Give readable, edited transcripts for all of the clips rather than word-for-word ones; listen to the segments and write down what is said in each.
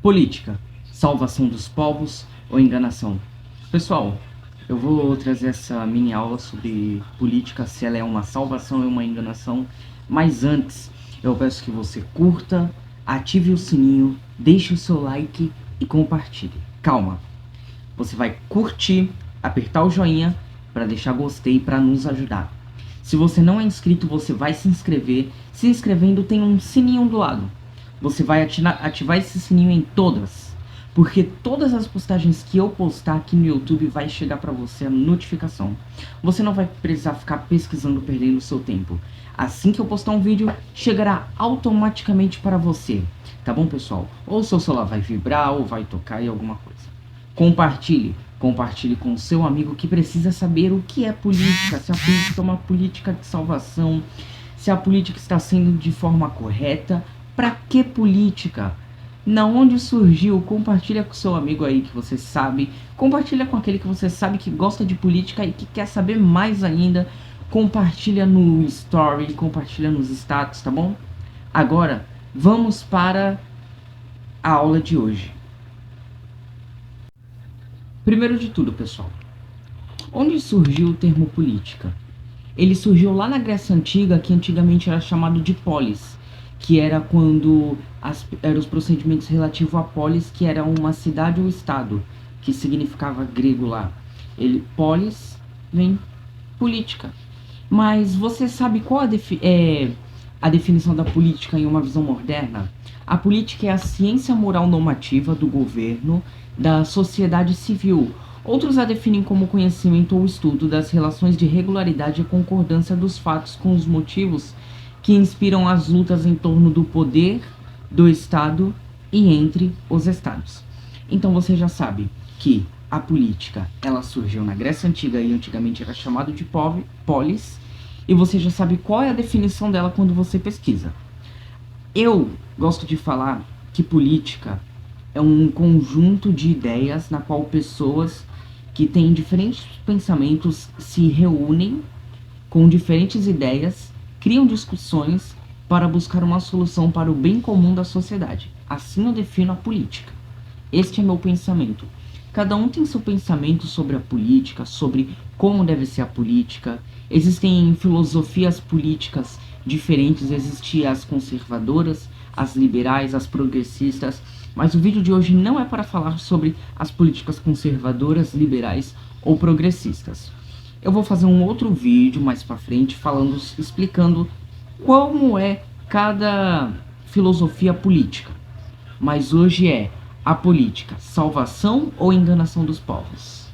Política, salvação dos povos ou enganação? Pessoal, eu vou trazer essa mini aula sobre política, se ela é uma salvação ou uma enganação. Mas antes, eu peço que você curta, ative o sininho, deixe o seu like e compartilhe. Calma, você vai curtir, apertar o joinha para deixar gostei para nos ajudar. Se você não é inscrito, você vai se inscrever. Se inscrevendo, tem um sininho do lado. Você vai ativar esse sininho em todas, porque todas as postagens que eu postar aqui no YouTube vai chegar para você a notificação. Você não vai precisar ficar pesquisando, perdendo seu tempo. Assim que eu postar um vídeo, chegará automaticamente para você. Tá bom, pessoal? Ou seu celular vai vibrar ou vai tocar em alguma coisa. Compartilhe com seu amigo que precisa saber o que é política, se a política é uma política de salvação, se a política está sendo de forma correta. Pra que política? Na onde surgiu? Compartilha com seu amigo aí que você sabe. Compartilha com aquele que você sabe que gosta de política e que quer saber mais ainda. Compartilha no story, compartilha nos status, tá bom? Agora, vamos para a aula de hoje. Primeiro de tudo, pessoal, onde surgiu o termo política? Ele surgiu lá na Grécia Antiga, que antigamente era chamado de polis, que era quando eram os procedimentos relativos a polis, que era uma cidade ou estado, que significava grego lá. Polis vem política. Mas você sabe qual a definição da política em uma visão moderna? A política é a ciência moral normativa do governo, da sociedade civil. Outros a definem como conhecimento ou estudo das relações de regularidade e concordância dos fatos com os motivos que inspiram as lutas em torno do poder, do Estado e entre os Estados. Então você já sabe que a política, ela surgiu na Grécia Antiga e antigamente era chamado de polis, e você já sabe qual é a definição dela quando você pesquisa. Eu gosto de falar que política é um conjunto de ideias na qual pessoas que têm diferentes pensamentos se reúnem com diferentes ideias, criam discussões para buscar uma solução para o bem comum da sociedade. Assim eu defino a política. Este é meu pensamento. Cada um tem seu pensamento sobre a política, sobre como deve ser a política. Existem filosofias políticas diferentes, existem as conservadoras, as liberais, as progressistas. Mas o vídeo de hoje não é para falar sobre as políticas conservadoras, liberais ou progressistas. Eu vou fazer um outro vídeo mais pra frente explicando como é cada filosofia política. Mas hoje é a política, salvação ou enganação dos povos?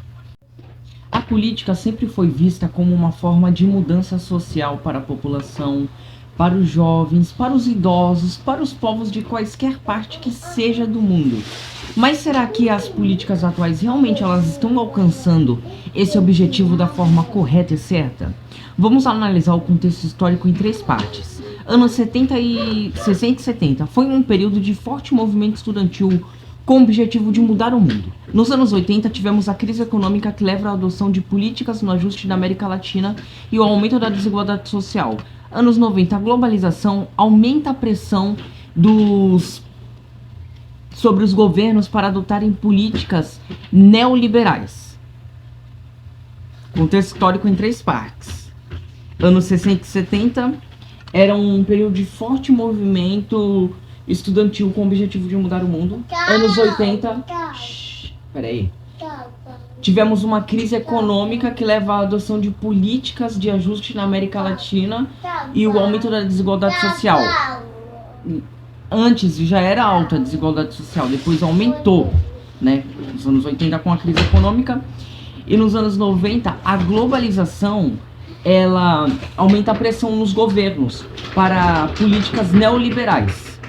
A política sempre foi vista como uma forma de mudança social para a população, para os jovens, para os idosos, para os povos de quaisquer parte que seja do mundo. Mas será que as políticas atuais realmente elas estão alcançando esse objetivo da forma correta e certa? Vamos analisar o contexto histórico em três partes. Anos 60 e 70 foi um período de forte movimento estudantil com o objetivo de mudar o mundo. Nos anos 80 tivemos a crise econômica que leva à adoção de políticas no ajuste da América Latina e o aumento da desigualdade social. Anos 90, a globalização aumenta a pressão sobre os governos para adotarem políticas neoliberais. Contexto histórico em três partes. Anos 60 e 70 era um período de forte movimento estudantil com o objetivo de mudar o mundo. Anos 80... Peraí. Tivemos uma crise econômica que leva à adoção de políticas de ajuste na América Latina e o aumento da desigualdade social. Antes já era alta a desigualdade social, depois aumentou, né? Nos anos 80 com a crise econômica e nos anos 90 a globalização ela aumenta a pressão nos governos para políticas neoliberais.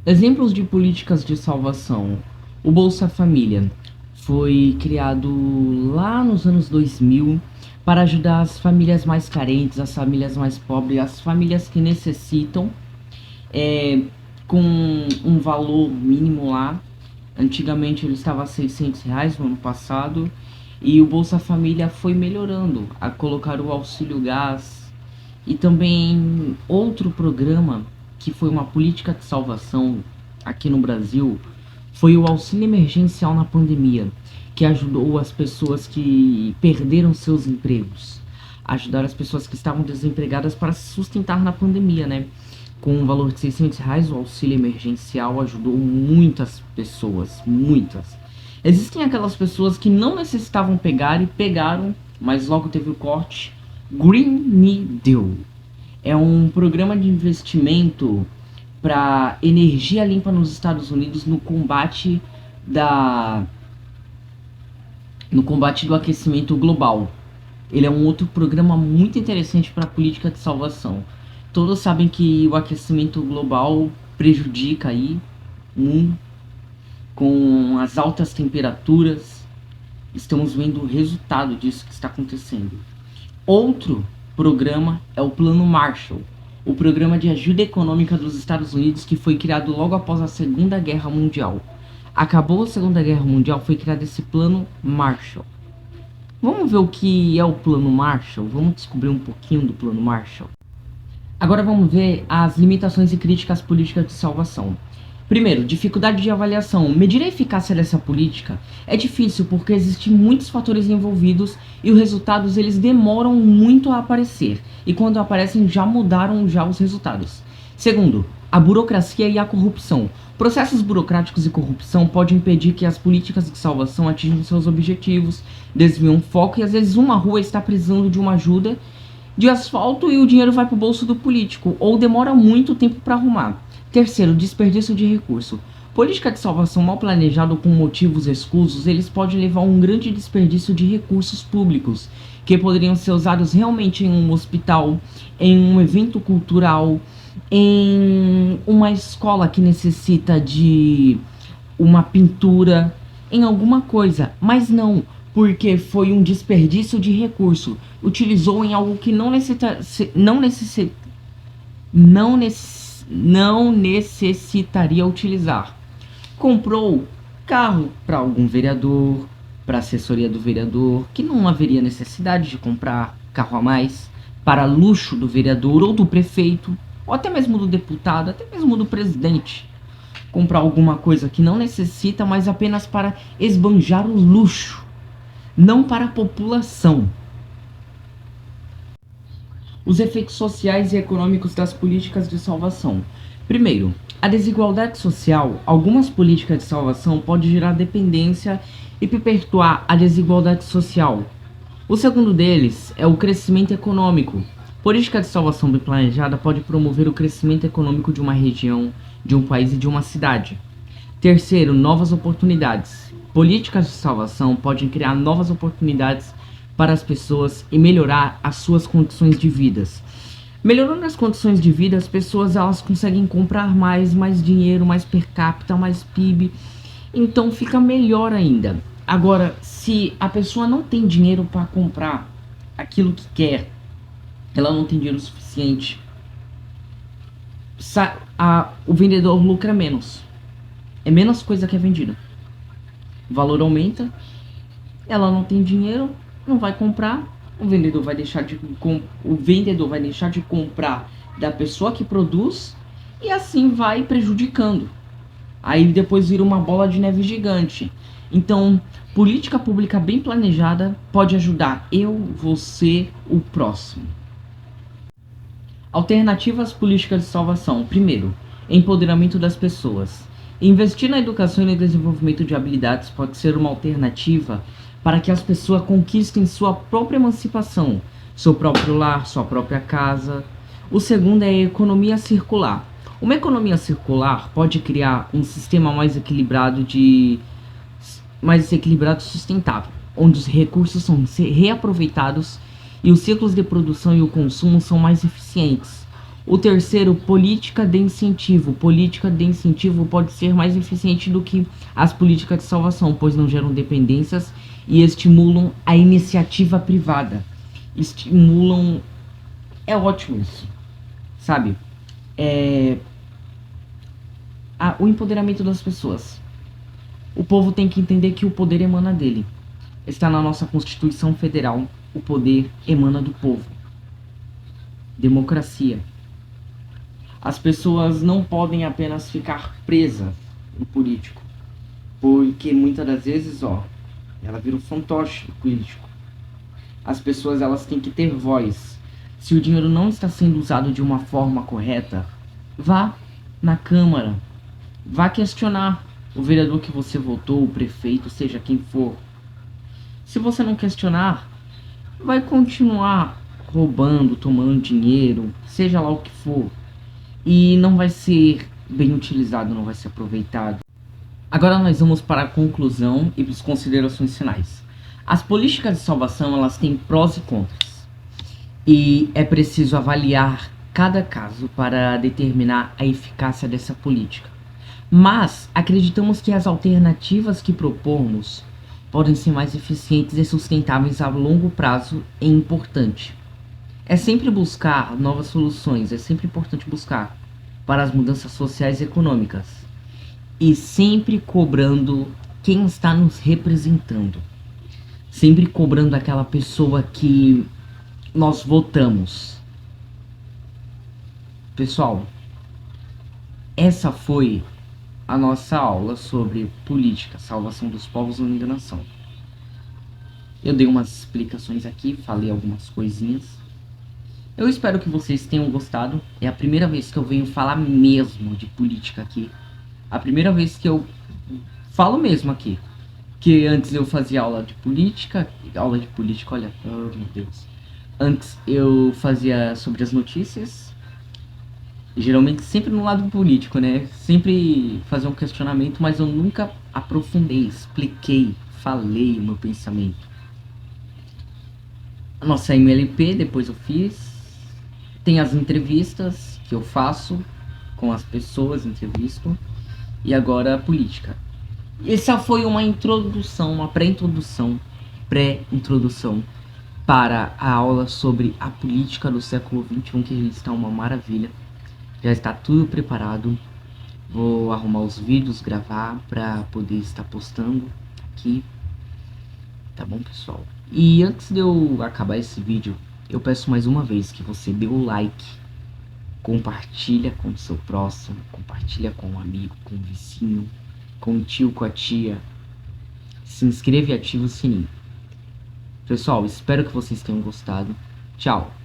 Exemplos de políticas de salvação: o Bolsa Família foi criado lá nos anos 2000 para ajudar as famílias mais carentes, as famílias mais pobres, as famílias que necessitam, com um valor mínimo lá. Antigamente ele estava a R$600 no ano passado, e o Bolsa Família foi melhorando a colocar o auxílio gás e também outro programa que foi uma política de salvação aqui no Brasil foi o auxílio emergencial na pandemia, que ajudou as pessoas que perderam seus empregos, ajudar as pessoas que estavam desempregadas para se sustentar na pandemia, né? Com um valor de R$ 600, o auxílio emergencial ajudou muitas pessoas, muitas. Existem aquelas pessoas que não necessitavam pegar e pegaram, mas logo teve o corte. Green New Deal é um programa de investimento para energia limpa nos Estados Unidos no combate do aquecimento global. Ele é um outro programa muito interessante para a política de salvação. Todos sabem que o aquecimento global prejudica aí, com as altas temperaturas. Estamos vendo o resultado disso que está acontecendo. Outro programa é o Plano Marshall, o programa de ajuda econômica dos Estados Unidos, que foi criado logo após a Segunda Guerra Mundial. Acabou a Segunda Guerra Mundial, foi criado esse Plano Marshall. Vamos ver o que é o Plano Marshall? Vamos descobrir um pouquinho do Plano Marshall. Agora vamos ver as limitações e críticas às políticas de salvação. Primeiro, dificuldade de avaliação. Medir a eficácia dessa política é difícil porque existem muitos fatores envolvidos e os resultados eles demoram muito a aparecer. E quando aparecem já mudaram os resultados. Segundo, a burocracia e a corrupção. Processos burocráticos e corrupção podem impedir que as políticas de salvação atinjam seus objetivos, desviam o foco e às vezes uma rua está precisando de uma ajuda de asfalto e o dinheiro vai para o bolso do político ou demora muito tempo para arrumar. Terceiro, desperdício de recurso. Política de salvação mal planejada com motivos escusos, eles podem levar a um grande desperdício de recursos públicos, que poderiam ser usados realmente em um hospital, em um evento cultural, em uma escola que necessita de uma pintura, em alguma coisa. Mas não, porque foi um desperdício de recurso. Utilizou em algo que não necessitaria utilizar. Comprou carro para algum vereador, para assessoria do vereador, que não haveria necessidade de comprar carro a mais, para luxo do vereador ou do prefeito, ou até mesmo do deputado, até mesmo do presidente. Comprar alguma coisa que não necessita, mas apenas para esbanjar o luxo, não para a população. Os efeitos sociais e econômicos das políticas de salvação. Primeiro, a desigualdade social. Algumas políticas de salvação podem gerar dependência e perpetuar a desigualdade social. O segundo deles é o crescimento econômico. Política de salvação bem planejada pode promover o crescimento econômico de uma região, de um país e de uma cidade. Terceiro, novas oportunidades. Políticas de salvação podem criar novas oportunidades para as pessoas e melhorar as suas condições de vida. Melhorando as condições de vida, as pessoas elas conseguem comprar mais dinheiro, mais per capita, mais PIB, então fica melhor ainda. Agora, se a pessoa não tem dinheiro para comprar aquilo que quer, ela não tem dinheiro suficiente, o vendedor lucra menos. É menos coisa que é vendida. O valor aumenta, ela não tem dinheiro, não vai comprar, o vendedor vai deixar de comprar da pessoa que produz e assim vai prejudicando. Aí depois vira uma bola de neve gigante. Então, política pública bem planejada pode ajudar eu, você, o próximo. Alternativas políticas de salvação. Primeiro, empoderamento das pessoas. Investir na educação e no desenvolvimento de habilidades pode ser uma alternativa para que as pessoas conquistem sua própria emancipação, seu próprio lar, sua própria casa. O segundo é a economia circular. Uma economia circular pode criar um sistema mais equilibrado e sustentável, onde os recursos são reaproveitados e os ciclos de produção e o consumo são mais eficientes. O terceiro, política de incentivo. Política de incentivo pode ser mais eficiente do que as políticas de salvação, pois não geram dependências e estimulam a iniciativa privada. É ótimo isso, sabe? O empoderamento das pessoas. O povo tem que entender que o poder emana dele. Está na nossa Constituição Federal. O poder emana do povo. Democracia. As pessoas não podem apenas ficar presas no político, porque muitas das vezes, ela vira um fantoche político. As pessoas, elas têm que ter voz. Se o dinheiro não está sendo usado de uma forma correta, vá na Câmara, vá questionar o vereador que você votou, o prefeito, seja quem for. Se você não questionar, vai continuar roubando, tomando dinheiro, seja lá o que for, e não vai ser bem utilizado, não vai ser aproveitado. Agora nós vamos para a conclusão e as considerações finais. As políticas de salvação, elas têm prós e contras, e é preciso avaliar cada caso para determinar a eficácia dessa política. Mas acreditamos que as alternativas que propomos podem ser mais eficientes e sustentáveis a longo prazo. É importante. É sempre buscar novas soluções, é sempre importante buscar para as mudanças sociais e econômicas. E sempre cobrando quem está nos representando. Sempre cobrando aquela pessoa que nós votamos. Pessoal, essa foi a nossa aula sobre política, salvação dos povos e unida nação. Eu dei umas explicações aqui, falei algumas coisinhas. Eu espero que vocês tenham gostado. É a primeira vez que eu venho falar mesmo de política aqui. A primeira vez que eu falo mesmo aqui. Que antes eu fazia aula de política, olha, oh meu Deus. Antes eu fazia sobre as notícias, geralmente sempre no lado político, né? Sempre fazia um questionamento, mas eu nunca aprofundei, expliquei, falei o meu pensamento. A nossa MLP, depois eu fiz. Tem as entrevistas que eu faço com as pessoas, entrevisto. E agora a política. Essa foi uma introdução, uma pré-introdução para a aula sobre a política do século XXI, que já está uma maravilha. Já está tudo preparado. Vou arrumar os vídeos, gravar para poder estar postando aqui. Tá bom, pessoal? E antes de eu acabar esse vídeo, eu peço mais uma vez que você dê o like, compartilha com o seu próximo, compartilha com um amigo, com um vizinho, com o tio, com a tia. Se inscreva e ativa o sininho. Pessoal, espero que vocês tenham gostado. Tchau!